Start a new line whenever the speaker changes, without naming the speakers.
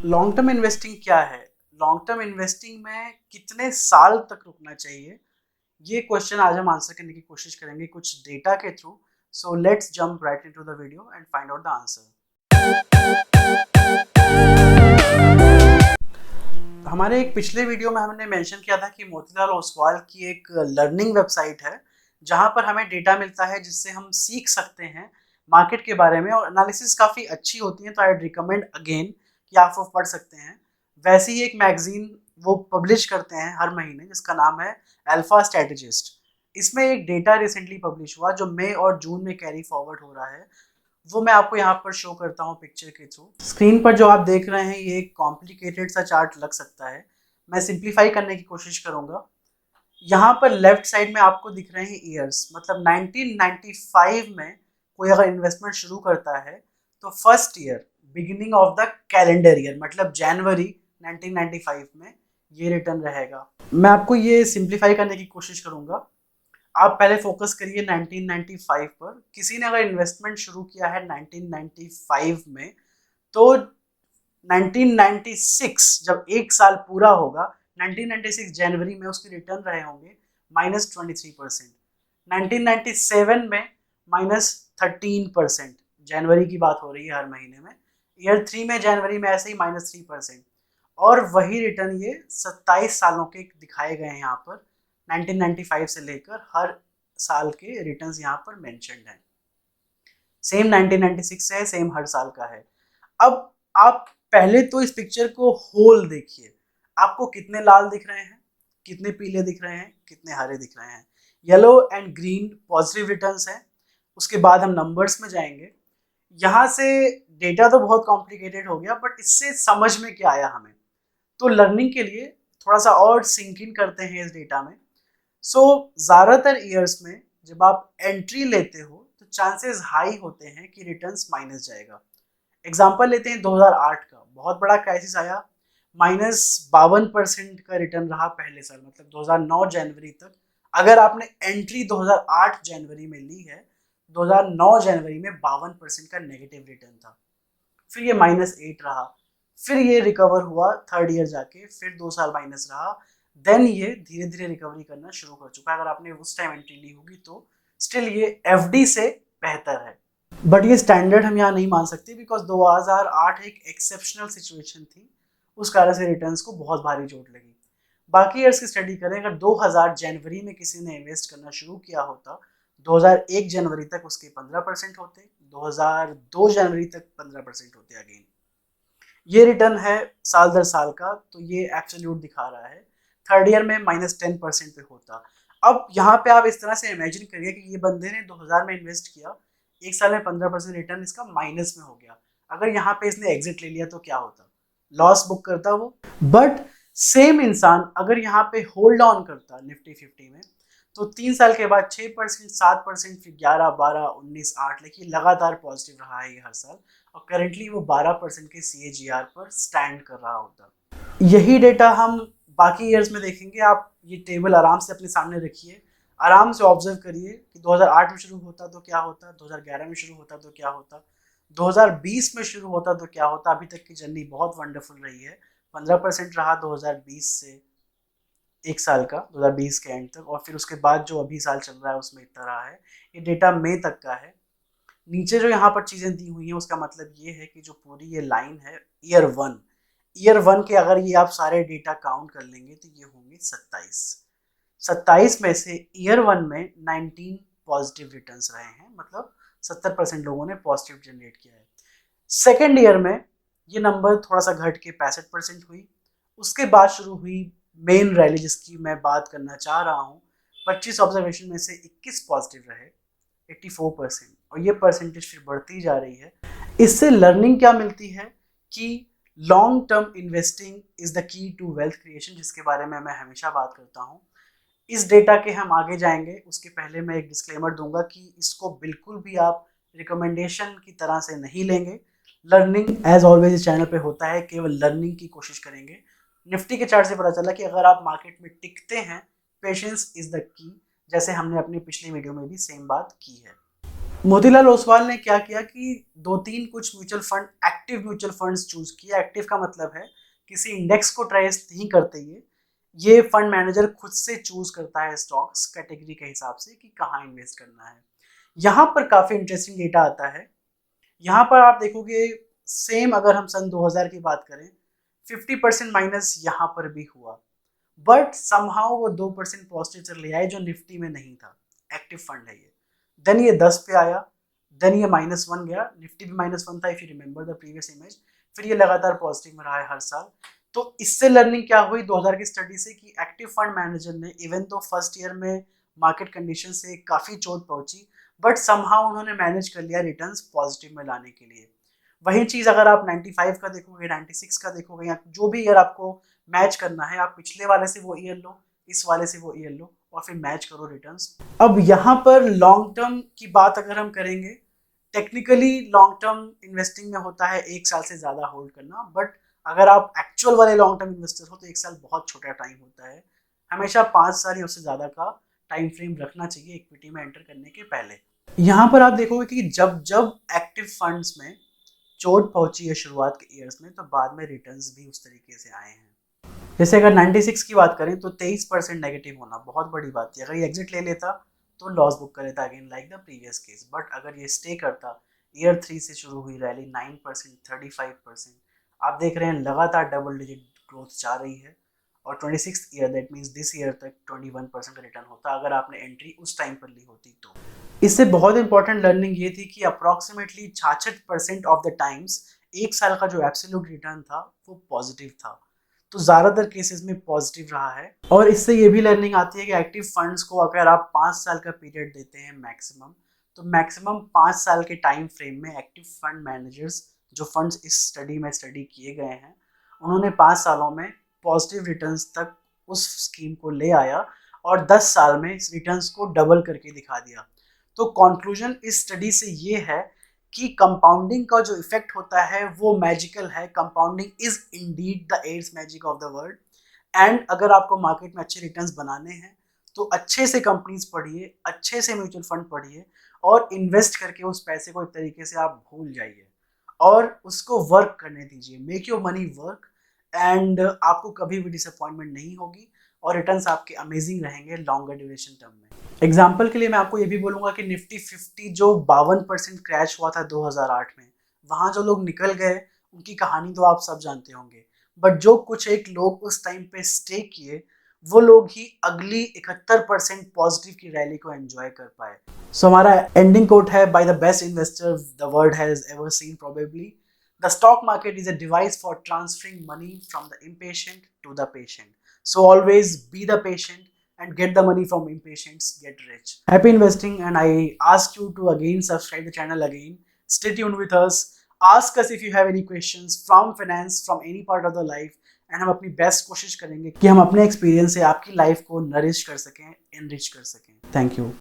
Long term investing क्या है? Long term investing में कितने साल तक रुकना चाहिए? ये क्वेश्चन आज हम आंसर करने की कोशिश करेंगे कुछ डेटा के through. So let's jump right into the video and find out the answer. हमारे एक पिछले वीडियो में हमने मेंशन किया था कि मोतीलाल ओसवाल की एक लर्निंग वेबसाइट है जहां पर हमें डेटा मिलता है जिससे हम सीख सकते हैं मार्केट के बारे में, और एनालिसिस काफ़ी अच्छी होती है। तो आई रिकमेंड अगेन कि आप वो पढ़ सकते हैं। वैसे ही एक मैगजीन वो पब्लिश करते हैं हर महीने जिसका नाम है अल्फा स्ट्रेटेजिस्ट। इसमें एक डेटा रिसेंटली पब्लिश हुआ जो मई और जून में कैरी फॉरवर्ड हो रहा है। वो मैं आपको यहाँ पर शो करता हूँ पिक्चर के थ्रू। स्क्रीन पर जो आप देख रहे हैं ये एक कॉम्प्लिकेटेड सा चार्ट लग सकता है, मैं सिंप्लीफाई करने की कोशिश करूंगा। यहाँ पर लेफ्ट साइड में आपको दिख रहे हैं ईयर्स, मतलब 1995 में कोई अगर इन्वेस्टमेंट शुरू करता है तो first year beginning of the calendar year मतलब जनवरी 1995 में ये रिटर्न रहेगा। मैं आपको ये सिंप्लीफाई करने की कोशिश करूंगा। आप पहले फोकस करिए 1995 पर। किसी ने अगर इन्वेस्टमेंट शुरू किया है 1995 में तो 1996 जब एक साल पूरा होगा, 1996 जनवरी में उसके रिटर्न रहे होंगे -23%। 1997 में -13%। जनवरी की बात हो रही है हर महीने में। ईयर 3 में जनवरी में ऐसे ही -3%। और वही रिटर्न ये 27 सालों के दिखाए गए हैं यहाँ पर। 1995 से लेकर हर साल के रिटर्न्स यहाँ पर मेंशन्ड हैं। सेम 1996 से है, सेम हर साल का है। अब आप पहले तो इस पिक्चर को होल देखिए। आपको कितने लाल दिख रहे हैं, कितने पीले दिख रहे हैं, कितने हरे दिख रहे हैं? Yellow and green positive returns हैं। उसके बाद हम नंबर्स में जाएंगे। यहाँ से डेटा तो बहुत कॉम्प्लिकेटेड हो गया, बट इससे समझ में क्या आया हमें, तो लर्निंग के लिए थोड़ा सा और सिंक इन करते हैं इस डेटा में। सो ज़्यादातर ईयर्स में जब आप एंट्री लेते हो तो चांसेस हाई होते हैं कि रिटर्न्स माइनस जाएगा। एग्जाम्पल लेते हैं 2008 का, बहुत बड़ा क्राइसिस आया, -52% का रिटर्न रहा पहले साल, मतलब 2009 जनवरी तक। अगर आपने एंट्री 2008 जनवरी में ली है, 2009 जनवरी में 52% का नेगेटिव रिटर्न था। फिर ये -8 रहा, फिर ये रिकवर हुआ थर्ड ईयर जाके, फिर 2 साल माइनस रहा, देन ये धीरे धीरे रिकवरी करना शुरू कर चुका है। अगर आपने उस टाइम एंट्री ली होगी तो स्टिल ये एफडी से बेहतर है, बट ये स्टैंडर्ड हम यहाँ नहीं मान सकते बिकॉज 2008 एक एक्सेप्शनल सिचुएशन थी। उस कारण से रिटर्न्स को बहुत भारी चोट लगी। बाकी ईयर्स की स्टडी करें, अगर 2000 जनवरी में किसी ने इन्वेस्ट करना शुरू किया होता, 2001 जनवरी तक उसके 15% होते, 2002 जनवरी तक 15% होते अगेन। ये रिटर्न है साल दर साल का, तो ये एब्सोल्यूट दिखा रहा है। थर्ड ईयर में -10% पे होता। अब यहाँ पे आप इस तरह से इमेजिन करिए कि ये बंदे ने 2000 में इन्वेस्ट किया, एक साल में 15% रिटर्न इसका माइनस में हो गया। अगर यहाँ पे इसने एग्जिट ले लिया तो क्या होता? लॉस बुक करता वो। बट सेम इंसान अगर यहाँ पे होल्ड ऑन करता निफ्टी 50 में, तो 3 साल के बाद 6%, 7%, फिर 11, 12, 19, 8, लेकिन लगातार पॉजिटिव रहा है ये हर साल। और करेंटली वो 12% के CAGR पर स्टैंड कर रहा होता। यही डेटा हम बाकी ईयर्स में देखेंगे। आप ये टेबल आराम से अपने सामने रखिए, आराम से ऑब्जर्व करिए कि 2008 में शुरू होता तो क्या होता, 2011 में शुरू होता तो क्या होता, 2020 में शुरू होता तो क्या होता। अभी तक की जर्नी बहुत वंडरफुल रही है। 15% रहा 2020 से एक साल का, 2020 के एंड तक, और फिर उसके बाद जो अभी साल चल रहा है उसमें इतना रहा है। ये डेटा मई तक का है। नीचे जो यहाँ पर चीज़ें दी हुई हैं उसका मतलब ये है कि जो पूरी ये लाइन है ईयर वन के अगर ये आप सारे डेटा काउंट कर लेंगे तो ये होंगे 27 में से ईयर 1 में 19 पॉजिटिव रिटर्न्स रहे हैं, मतलब 70% लोगों ने पॉजिटिव जनरेट किया है। सेकेंड ईयर में ये नंबर थोड़ा सा घट के 65% हुई। उसके बाद शुरू हुई मेन रैली जिसकी मैं बात करना चाह रहा हूँ। 25 ऑब्जर्वेशन में से 21 पॉजिटिव रहे, 84%, और ये परसेंटेज फिर बढ़ती जा रही है। इससे लर्निंग क्या मिलती है कि long term investing is the key to wealth creation, जिसके बारे में मैं हमेशा बात करता हूँ। इस डेटा के हम आगे जाएंगे, उसके पहले मैं एक डिस्क्लेमर दूंगा कि इसको बिल्कुल भी आप रिकमेंडेशन की तरह से नहीं लेंगे। लर्निंग एज ऑलवेज इस चैनल पे होता है, केवल लर्निंग की कोशिश करेंगे। निफ्टी के चार्ट से पता चला कि अगर आप मार्केट में टिकते हैं, पेशेंस इज द की, जैसे हमने अपनी पिछली वीडियो में भी सेम बात की है। मोतीलाल ओसवाल ने क्या किया कि दो तीन कुछ mutual fund, active mutual funds choose किया। एक्टिव का मतलब है किसी इंडेक्स को ट्रेस नहीं करते ये फंड मैनेजर खुद से चूज करता है स्टॉक्स कैटेगरी के हिसाब से कि कहाँ इन्वेस्ट करना है। यहाँ पर काफी इंटरेस्टिंग डेटा आता है। यहाँ पर आप देखोगे सेम अगर हम सन 2000 की बात करें 50% माइनस यहाँ पर भी हुआ, बट समहाउ वो 2% पॉजिटिव चले आए जो निफ्टी में नहीं था। एक्टिव फंड है ये। देन ये 10 पे आया, देन ये -1 गया, निफ्टी भी -1 था if you remember the previous image. फिर ये लगातार पॉजिटिव में रहा है हर साल। तो इससे लर्निंग क्या हुई 2000 की स्टडी से कि एक्टिव फंड मैनेजर ने इवन तो फर्स्ट ईयर में मार्केट कंडीशन से काफ़ी चोट पहुंची, बट समहाउ उन्होंने मैनेज कर लिया रिटर्न्स पॉजिटिव में लाने के लिए। वही चीज़ अगर आप 95 का देखोगे, 96 का देखोगे, या जो भी ईयर आपको मैच करना है, आप पिछले वाले से वो ईयर लो, इस वाले से वो ईयर लो और फिर मैच करो रिटर्न्स। अब यहाँ पर लॉन्ग टर्म की बात अगर हम करेंगे, टेक्निकली लॉन्ग टर्म इन्वेस्टिंग में होता है 1 साल से ज़्यादा होल्ड करना, बट अगर आप एक्चुअल वाले लॉन्ग टर्म इन्वेस्टर हो तो 1 साल बहुत छोटा टाइम होता है। हमेशा 5 साल या उससे ज़्यादा का टाइम फ्रेम रखना चाहिए इक्विटी में एंटर करने के पहले। यहाँ पर आप देखोगे कि जब जब एक्टिव फंड्स में चोट पहुंची है शुरुआत के ईयर्स में, तो बाद में रिटर्न्स भी उस तरीके से आए हैं। जैसे अगर 96 की बात करें तो 23% नेगेटिव होना बहुत बड़ी बात थी। अगर ये एग्जिट ले लेता तो लॉस बुक कर लेता again like the previous case, but अगर ये स्टे करता, ईयर 3 से शुरू हुई रैली 9%, 35%, आप देख रहे हैं लगातार डबल डिजिट ग्रोथ जा रही है। और 26th year that means this year तक 21% का रिटर्न होता अगर आपने एंट्री उस टाइम पर ली होती तो। इससे बहुत इंपॉर्टेंट लर्निंग ये थी कि अप्रॉक्सीमेटली 66% ऑफ द टाइम्स 1 साल का जो एब्सोल्यूट रिटर्न था वो पॉजिटिव था। तो ज़्यादातर केसेस में पॉजिटिव रहा है। और इससे ये भी लर्निंग आती है कि एक्टिव फंड्स को अगर आप 5 साल का पीरियड देते हैं मैक्सिमम, तो मैक्सिमम 5 साल के टाइम फ्रेम में एक्टिव फंड मैनेजर्स जो फंड्स इस स्टडी में स्टडी किए गए हैं, उन्होंने 5 सालों में पॉजिटिव रिटर्न्स तक उस स्कीम को ले आया और 10 साल में इस रिटर्न्स को डबल करके दिखा दिया। तो कंक्लूजन इस स्टडी से ये है कि कंपाउंडिंग का जो इफेक्ट होता है वो मैजिकल है। Compounding is indeed the eighth magic of the world. And अगर आपको मार्केट में अच्छे रिटर्न्स बनाने हैं तो अच्छे से कंपनीज पढ़िए, अच्छे से म्यूचुअल फंड पढ़िए और इन्वेस्ट करके उस पैसे को एक तरीके से आप भूल जाइए और उसको वर्क करने दीजिए। Make your money work and आपको कभी भी डिसअपॉइंटमेंट नहीं होगी और रिटर्न्स आपके अमेजिंग रहेंगे लॉन्गर ड्यूरेशन टर्म में। एग्जाम्पल के लिए मैं आपको ये भी बोलूँगा कि निफ्टी 50 जो 52% क्रैश हुआ था 2008 में, वहाँ जो लोग निकल गए उनकी कहानी तो आप सब जानते होंगे, बट जो कुछ एक लोग उस टाइम पे स्टे किए वो लोग ही अगली 71% पॉजिटिव की रैली को एंजॉय कर पाए। सो हमारा एंडिंग कोट है, by the best investor the world has ever seen probably, the stock market is a device for transferring money from the impatient to the patient. So always be the patient and get the money from impatients get rich. Happy investing, and I ask you to again subscribe the channel again. Stay tuned with us. Ask us if you have any questions from finance, from any part of the life, and हम अपनी best कोशिश करेंगे कि हम अपने experience से आपकी life को नरिश कर सकें, एनरिच कर सकें। Thank you.